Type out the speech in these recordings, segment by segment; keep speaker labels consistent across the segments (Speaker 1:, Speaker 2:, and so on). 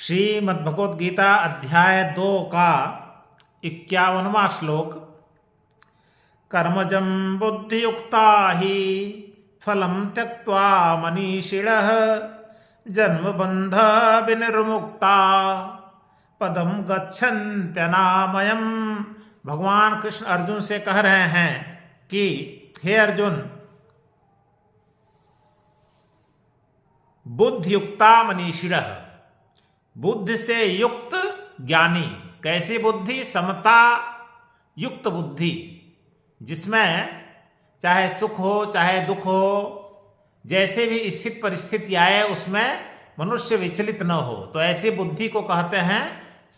Speaker 1: श्रीमद्भगवद गीता अध्याय 2 का 51वां श्लोक। कर्मजं बुद्धियुक्ता हि फलं त्यक्त्वा मनीषिणः जन्मबन्ध विनिर्मुक्ता पदम गच्छन्त्यनामयम्। भगवान कृष्ण अर्जुन से कह रहे हैं कि हे अर्जुन, बुद्धियुक्ता मनीषिणः, बुद्धि से युक्त ज्ञानी। कैसी बुद्धि? समता युक्त बुद्धि, जिसमें चाहे सुख हो चाहे दुख हो, जैसे भी स्थित परिस्थिति आए उसमें मनुष्य विचलित न हो, तो ऐसी बुद्धि को कहते हैं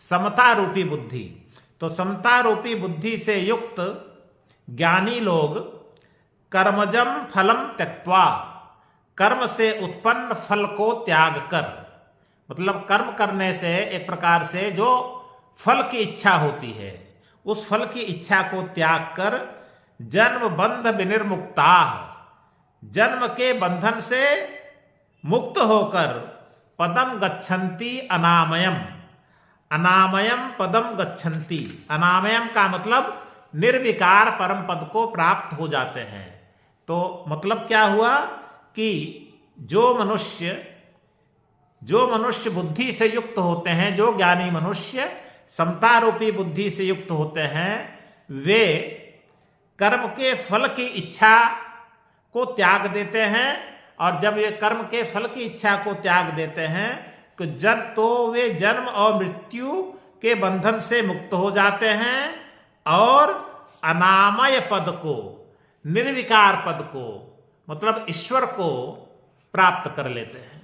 Speaker 1: समता रूपी बुद्धि। तो समता रूपी बुद्धि से युक्त ज्ञानी लोग कर्मजम फलम त्यक्त्वा, कर्म से उत्पन्न फल को त्याग कर, मतलब कर्म करने से एक प्रकार से जो फल की इच्छा होती है उस फल की इच्छा को त्याग कर जन्म बंध विनिर्मुक्ता, जन्म के बंधन से मुक्त होकर पदम गच्छन्ति अनामयम, अनामयम पदम गच्छन्ति। अनामयम का मतलब निर्विकार परम पद को प्राप्त हो जाते हैं। तो मतलब क्या हुआ कि जो मनुष्य बुद्धि से युक्त होते हैं, जो ज्ञानी मनुष्य समता रूपी बुद्धि से युक्त होते हैं, वे कर्म के फल की इच्छा को त्याग देते हैं। और जब वे कर्म के फल की इच्छा को त्याग देते हैं तो वे जन्म और मृत्यु के बंधन से मुक्त हो जाते हैं और अनामय पद को, निर्विकार पद को, मतलब ईश्वर को प्राप्त कर लेते हैं।